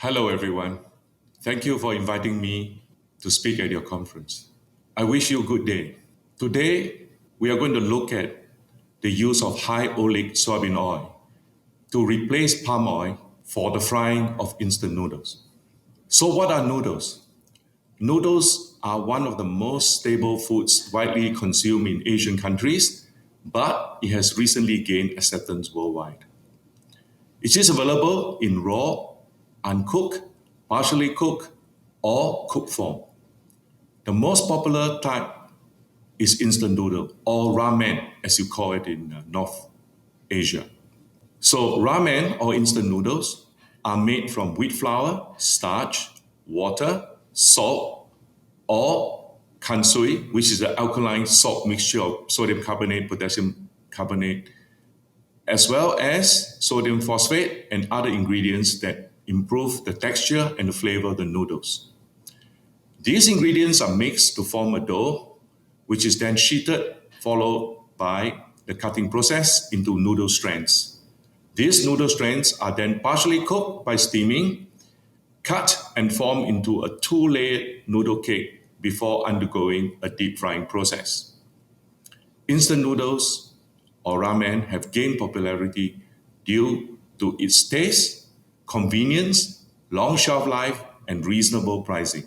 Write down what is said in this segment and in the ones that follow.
Hello, everyone. Thank you for inviting me to speak at your conference. I wish you a good day. Today, we are going to look at the use of high oleic soybean oil to replace palm oil for the frying of instant noodles. So, what are noodles? Noodles are one of the most stable foods widely consumed in Asian countries, but it has recently gained acceptance worldwide. It is available in raw, uncooked, partially cooked, or cooked form. The most popular type is instant noodle or ramen, as you call it in North Asia. So, ramen or instant noodles are made from wheat flour, starch, water, salt, or kansui, which is an alkaline salt mixture of sodium carbonate, potassium carbonate, as well as sodium phosphate and other ingredients that improve the texture and the flavor of the noodles. These ingredients are mixed to form a dough, which is then sheeted, followed by the cutting process into noodle strands. These noodle strands are then partially cooked by steaming, cut and form into a two-layered noodle cake before undergoing a deep frying process. Instant noodles or ramen have gained popularity due to its taste, convenience, long shelf life, and reasonable pricing.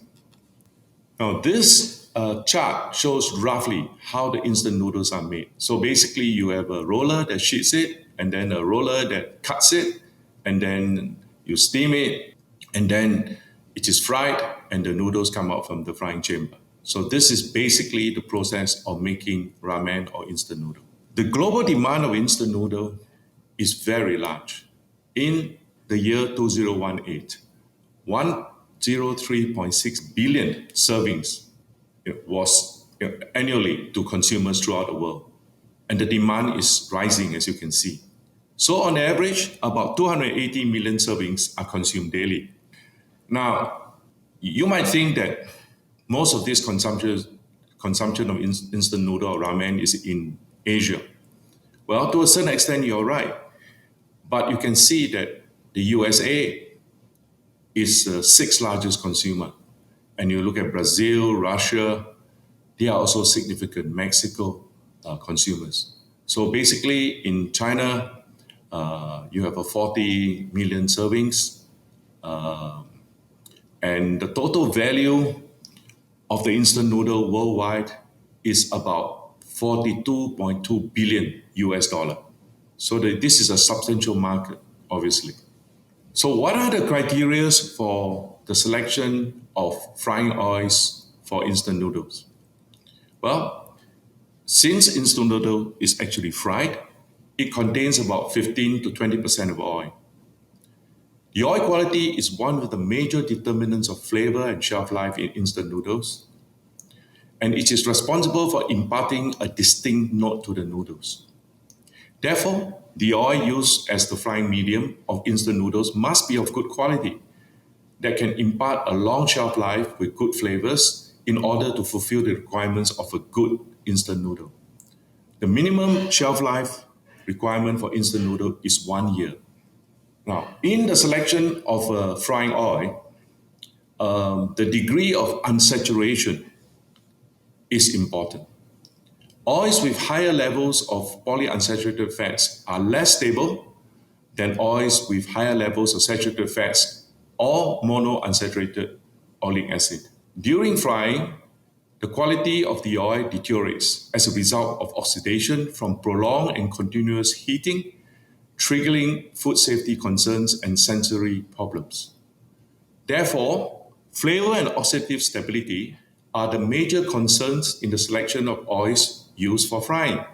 Now, this chart shows roughly how the instant noodles are made. So basically, you have a roller that sheets it, and then a roller that cuts it, and then you steam it, and then it is fried, and the noodles come out from the frying chamber. So this is basically the process of making ramen or instant noodle. The global demand of instant noodle is very large. In the year 2018, 103.6 billion servings was annually to consumers throughout the world. And the demand is rising, as you can see. So on average, about 280 million servings are consumed daily. Now, you might think that most of this consumption of instant noodle or ramen is in Asia. Well, to a certain extent, you're right. But you can see that the USA is the sixth largest consumer. And you look at Brazil, Russia, they are also significant Mexico consumers. So basically, in China, you have a 40 million servings. And the total value of the instant noodle worldwide is about 42.2 billion US dollar. So this is a substantial market, obviously. So what are the criteria for the selection of frying oils for instant noodles? Well, since instant noodle is actually fried, it contains about 15 to 20% of oil. The oil quality is one of the major determinants of flavor and shelf life in instant noodles, and it is responsible for imparting a distinct note to the noodles. Therefore, the oil used as the frying medium of instant noodles must be of good quality that can impart a long shelf life with good flavors in order to fulfill the requirements of a good instant noodle. The minimum shelf life requirement for instant noodle is 1 year. Now, in the selection of a frying oil, the degree of unsaturation is important. Oils with higher levels of polyunsaturated fats are less stable than oils with higher levels of saturated fats or monounsaturated oleic acid. During frying, the quality of the oil deteriorates as a result of oxidation from prolonged and continuous heating, triggering food safety concerns and sensory problems. Therefore, flavor and oxidative stability are the major concerns in the selection of oils used for frying.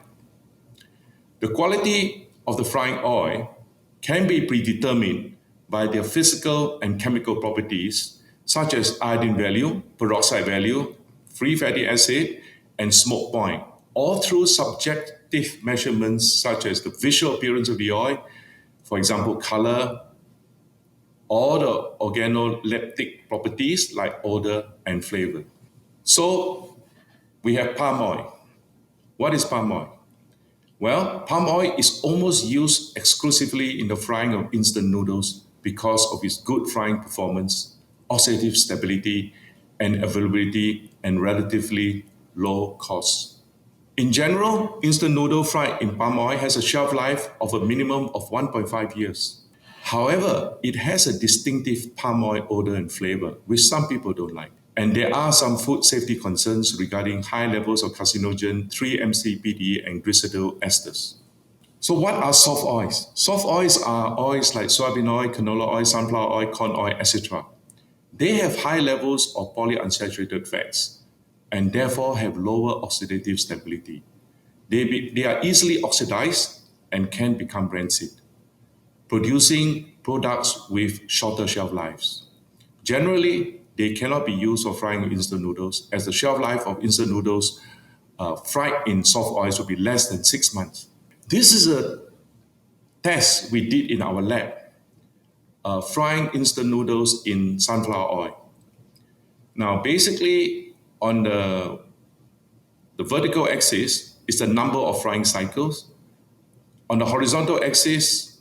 The quality of the frying oil can be predetermined by their physical and chemical properties, such as iodine value, peroxide value, free fatty acid, and smoke point, or through subjective measurements such as the visual appearance of the oil, for example, color, or the organoleptic properties like odor and flavor. So we have palm oil. What is palm oil? Well, palm oil is almost used exclusively in the frying of instant noodles because of its good frying performance, oxidative stability, and availability, and relatively low cost. In general, instant noodle fried in palm oil has a shelf life of a minimum of 1.5 years. However, it has a distinctive palm oil odor and flavor, which some people don't like. And there are some food safety concerns regarding high levels of carcinogen 3-MCPD and glycerol esters. So what are soft oils? Soft oils are oils like soybean oil, canola oil, sunflower oil, corn oil, etc. They have high levels of polyunsaturated fats and therefore have lower oxidative stability. They are easily oxidized and can become rancid, producing products with shorter shelf lives. Generally, they cannot be used for frying instant noodles, as the shelf life of instant noodles fried in soft oils will be less than 6 months. This is a test we did in our lab, frying instant noodles in sunflower oil. Now, basically, on the vertical axis is the number of frying cycles. On the horizontal axis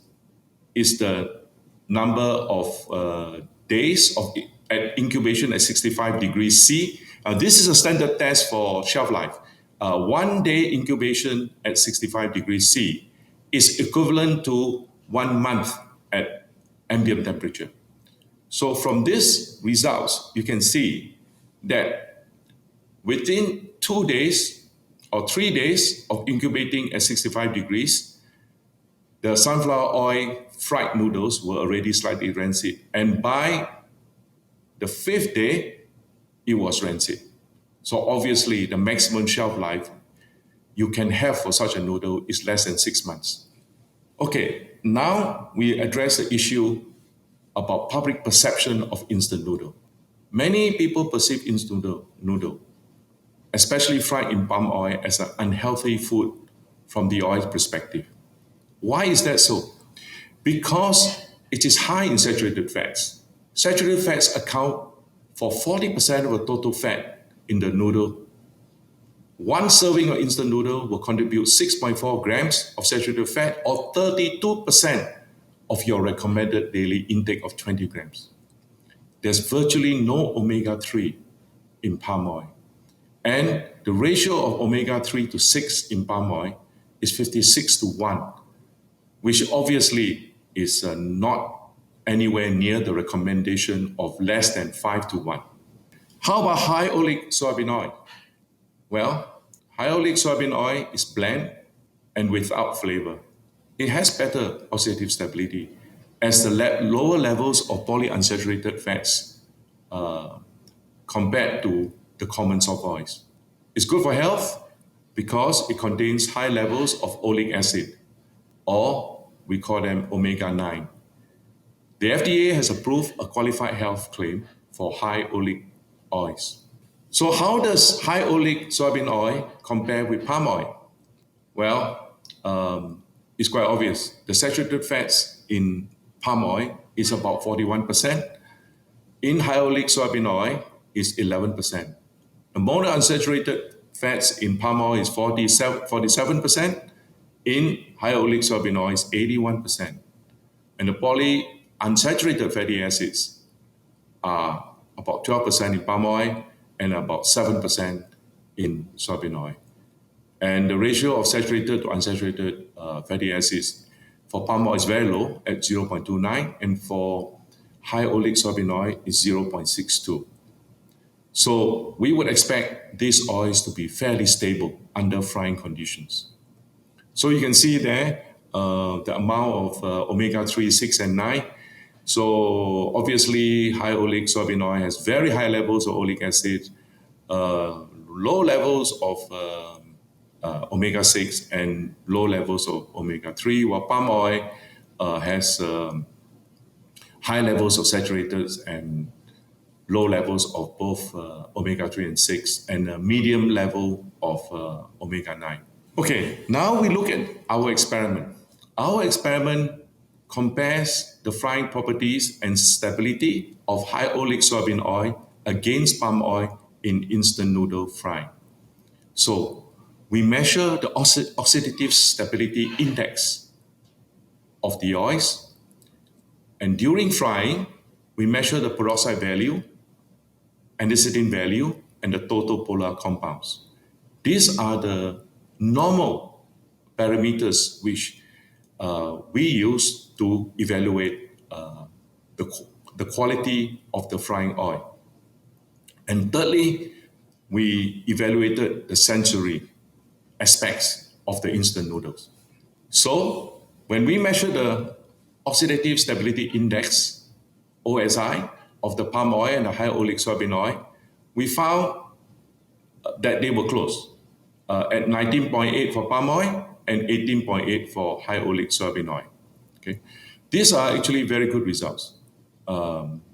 is the number of days of at incubation at 65 degrees C. This is a standard test for shelf life. 1 day incubation at 65 degrees C is equivalent to 1 month at ambient temperature. So from these results, you can see that within 2 days or 3 days of incubating at 65 degrees, the sunflower oil fried noodles were already slightly rancid. And by the 5th day, it was rancid. So obviously, the maximum shelf life you can have for such a noodle is less than 6 months. Okay, now we address the issue about public perception of instant noodle. Many people perceive instant noodle, especially fried in palm oil, as an unhealthy food from the oil perspective. Why is that so? Because it is high in saturated fats. Saturated fats account for 40% of the total fat in the noodle. One serving of instant noodle will contribute 6.4 grams of saturated fat, or 32% of your recommended daily intake of 20 grams. There's virtually no omega-3 in palm oil. And the ratio of omega-3 to 6 in palm oil is 56 to 1, which obviously is not anywhere near the recommendation of less than 5 to 1. How about high oleic soybean oil? Well, high oleic soybean oil is bland and without flavor. It has better oxidative stability as the lower levels of polyunsaturated fats compared to the common soft oils. It's good for health because it contains high levels of oleic acid, or we call them omega-9. The FDA has approved a qualified health claim for high oleic oils. So how does high oleic soybean oil compare with palm oil? Well, it's quite obvious. The saturated fats in palm oil is about 41%. In high oleic soybean oil is 11%. The monounsaturated fats in palm oil is 47%. In high oleic soybean oil is 81%. And the polyunsaturated fatty acids are about 12% in palm oil and about 7% in soybean oil. And the ratio of saturated to unsaturated fatty acids for palm oil is very low at 0.29, and for high oleic soybean oil is 0.62. So we would expect these oils to be fairly stable under frying conditions. So you can see there the amount of omega-3, 6, and 9. So obviously, high oleic soybean oil has very high levels of oleic acid, low levels of omega-6, and low levels of omega-3, while palm oil has high levels of saturated and low levels of both omega-3 and 6, and a medium level of omega-9. Okay, now we look at our experiment. Our experiment compares the frying properties and stability of high oleic soybean oil against palm oil in instant noodle frying. So we measure the oxidative stability index of the oils And during frying, we measure the peroxide value, aniline value, and the total polar compounds. These are the normal parameters which we use to evaluate the quality of the frying oil. And thirdly, we evaluated the sensory aspects of the instant noodles. So when we measure the oxidative stability index, OSI, of the palm oil and the high oleic soybean oil, we found that they were close at 19.8 for palm oil and 18.8 for high oleic soybean oil. Okay, these are actually very good results.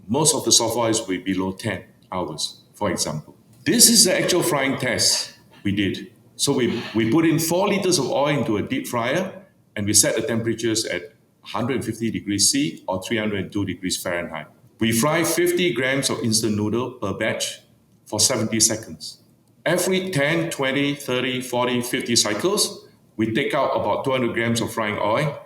Most of the soft oils will be below 10 hours, for example. This is the actual frying test we did. So we put in 4 liters of oil into a deep fryer and we set the temperatures at 150 degrees C or 302 degrees Fahrenheit. We fry 50 grams of instant noodle per batch for 70 seconds. Every 10, 20, 30, 40, 50 cycles, we take out about 200 grams of frying oil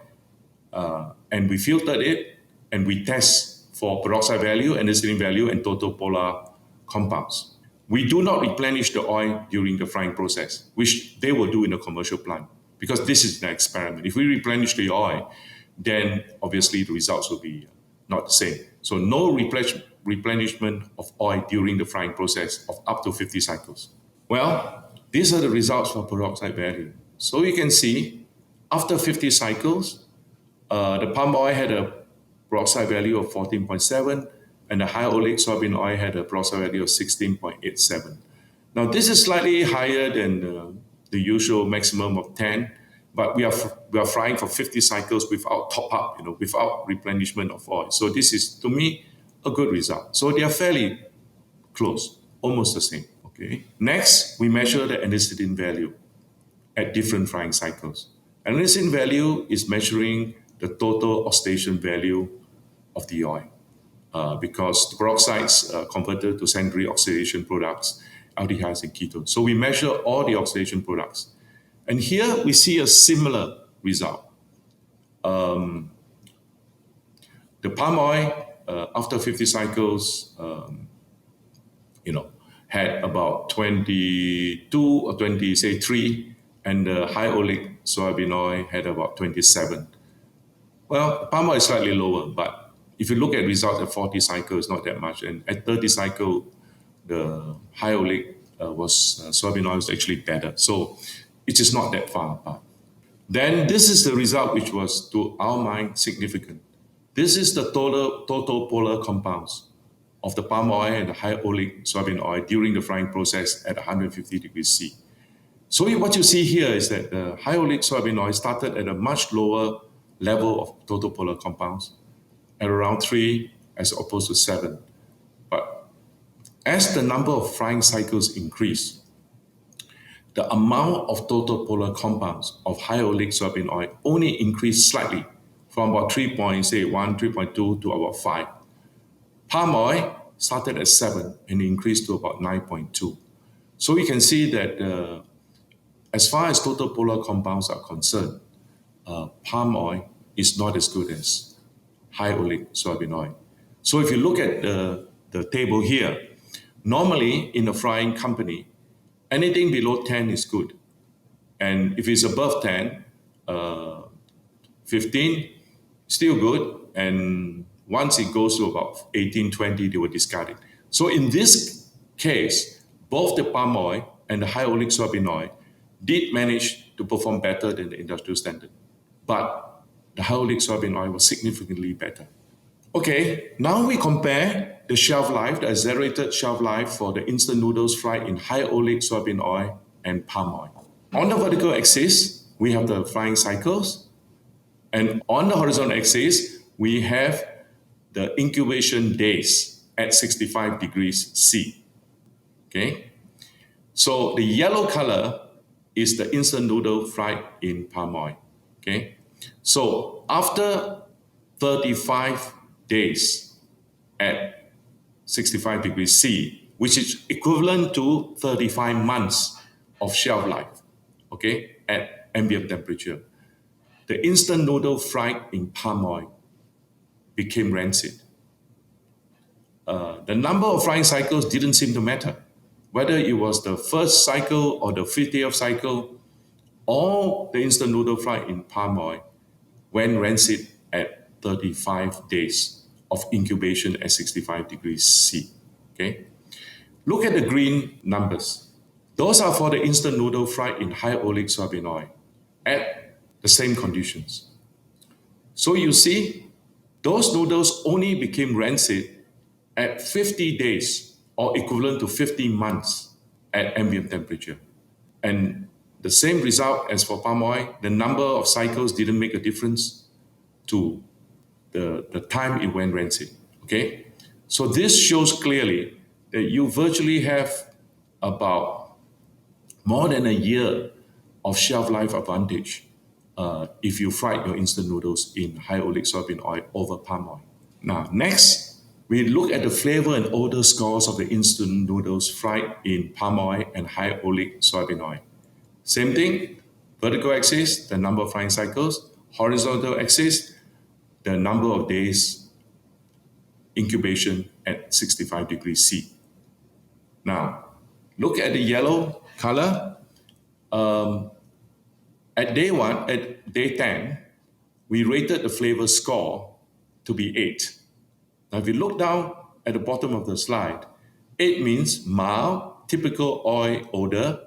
and we filtered it and we test for peroxide value, aniline value, and total polar compounds. We do not replenish the oil during the frying process, which they will do in a commercial plant, because this is an experiment. If we replenish the oil, then obviously the results will be not the same. So no replenishment of oil during the frying process of up to 50 cycles. Well, these are the results for peroxide value. So you can see after 50 cycles, the palm oil had a peroxide value of 14.7 and the high oleic soybean oil had a peroxide value of 16.87. Now this is slightly higher than the usual maximum of 10, but we are frying for 50 cycles without top up, without replenishment of oil. So this is, to me, a good result. So they are fairly close, almost the same. Okay. Next, we measure the aniline value at different frying cycles. Aniline value is measuring the total oxidation value of the oil because the peroxides are converted to secondary oxidation products, aldehydes and ketones. So we measure all the oxidation products. And here we see a similar result. The palm oil, after 50 cycles, had about 22 or 20, say 3, and the high oleic soybean oil had about 27. Well, palm oil is slightly lower, but if you look at results at 40 cycles, not that much. And at 30 cycle, the high oleic soybean oil is actually better. So it is not that far apart. Then this is the result which was, to our mind, significant. This is the total polar compounds of the palm oil and the high oleic soybean oil during the frying process at 150 degrees C. So what you see here is that the high oleic soybean oil started at a much lower level of total polar compounds, at around 3 as opposed to 7. But as the number of frying cycles increase, the amount of total polar compounds of high oleic soybean oil only increased slightly from about 3.1, 3.2 to about 5. Palm oil started at 7 and increased to about 9.2. So we can see that as far as total polar compounds are concerned, palm oil is not as good as high oleic soybean oil. So if you look at the table here, normally in a frying company, anything below 10 is good. And if it's above 10, 15, still good. And once it goes to about 18, 20, they will discard it. So in this case, both the palm oil and the high oleic soybean oil did manage to perform better than the industrial standard. But the high oleic soybean oil was significantly better. Okay, now we compare the shelf life, the accelerated shelf life for the instant noodles fried in high oleic soybean oil and palm oil. On the vertical axis, we have the frying cycles. And on the horizontal axis, we have the incubation days at 65 degrees C. Okay? So the yellow color is the instant noodle fried in palm oil. Okay? So after 35 days at 65 degrees C, which is equivalent to 35 months of shelf life, okay, at ambient temperature, the instant noodle fried in palm oil became rancid. The number of frying cycles didn't seem to matter. Whether it was the first cycle or the 50th cycle, all the instant noodle fried in palm oil went rancid at 35 days of incubation at 65 degrees C. Okay? Look at the green numbers. Those are for the instant noodle fried in high oleic soybean oil at the same conditions. So you see, those noodles only became rancid at 50 days or equivalent to 50 months at ambient temperature. And the same result as for palm oil, the number of cycles didn't make a difference to the time it went rancid. Okay? So this shows clearly that you virtually have about more than a year of shelf life advantage if you fried your instant noodles in high oleic soybean oil over palm oil. Now, next, we look at the flavor and odor scores of the instant noodles fried in palm oil and high oleic soybean oil. Same thing, vertical axis, the number of frying cycles, horizontal axis, the number of days incubation at 65 degrees C. Now, look at the yellow color. At day 10, we rated the flavor score to be 8. Now, if you look down at the bottom of the slide, 8 means mild, typical oil odor,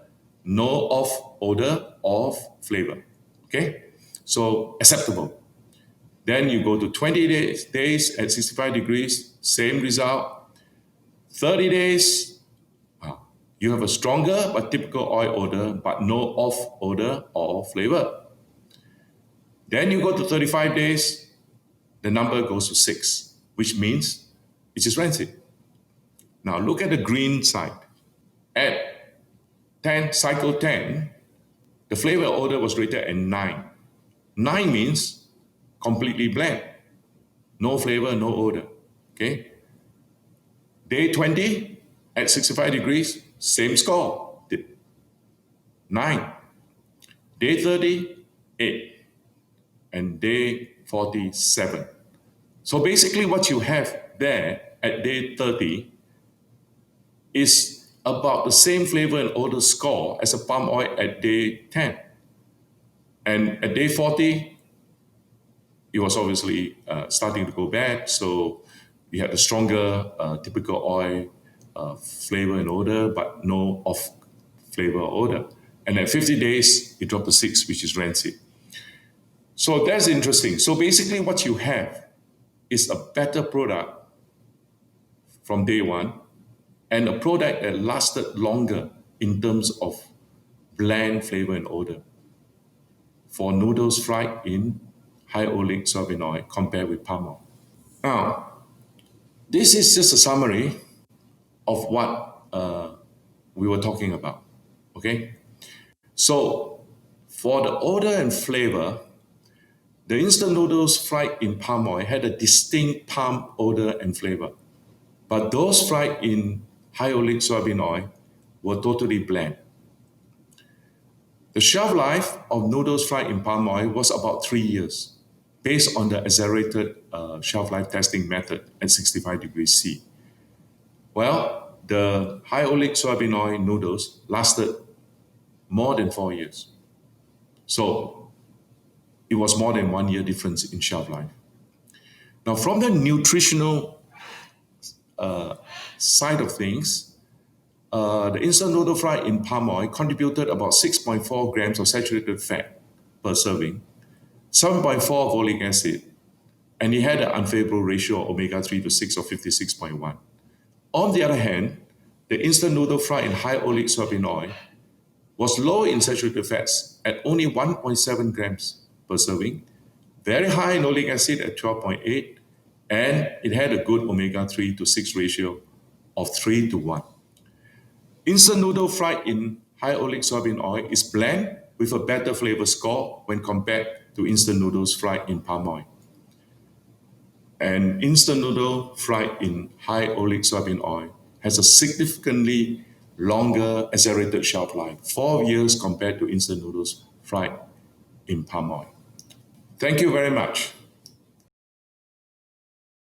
no off odor, off flavor. Okay? So, acceptable. Then you go to 20 days at 65 degrees, same result. 30 days, you have a stronger but typical oil odor, but no off odor or flavor. Then you go to 35 days, the number goes to 6, which means it is rancid. Now look at the green side. At cycle 10, the flavor odor was rated at 9. 9 means completely bland. No flavor, no odor. Okay? Day 20 at 65 degrees, same score. 9. Day 30, 8. And day 47. So basically what you have there at day 30 is about the same flavor and odor score as a palm oil at day 10. And at day 40, it was obviously starting to go bad. So we had the stronger typical oil flavor and odor, but no off flavor or odor. And at 50 days, it dropped to 6, which is rancid. So that's interesting. So basically what you have is a better product from day one and a product that lasted longer in terms of bland flavor and odor for noodles fried in high oleic soybean oil compared with palm oil. Now, this is just a summary of what we were talking about, okay? So for the odor and flavor, the instant noodles fried in palm oil had a distinct palm odor and flavor, but those fried in high oleic soybean oil were totally bland. The shelf life of noodles fried in palm oil was about 3 years, based on the accelerated shelf life testing method at 65 degrees C. Well, the high oleic soybean oil noodles lasted more than 4 years. So it was more than 1 year difference in shelf life. Now, from the nutritional side of things, the instant noodle fried in palm oil contributed about 6.4 grams of saturated fat per serving, 7.4 of oleic acid, and it had an unfavorable ratio of omega-3 to 6 of 56.1. On the other hand, the instant noodle fried in high oleic soybean oil was low in saturated fats at only 1.7 grams per serving, very high in oleic acid at 12.8, and it had a good omega-3 to 6 ratio of 3 to 1. Instant noodle fried in high oleic soybean oil is bland with a better flavor score when compared to instant noodles fried in palm oil. And instant noodle fried in high oleic soybean oil has a significantly longer accelerated shelf life, 4 years compared to instant noodles fried in palm oil. Thank you very much.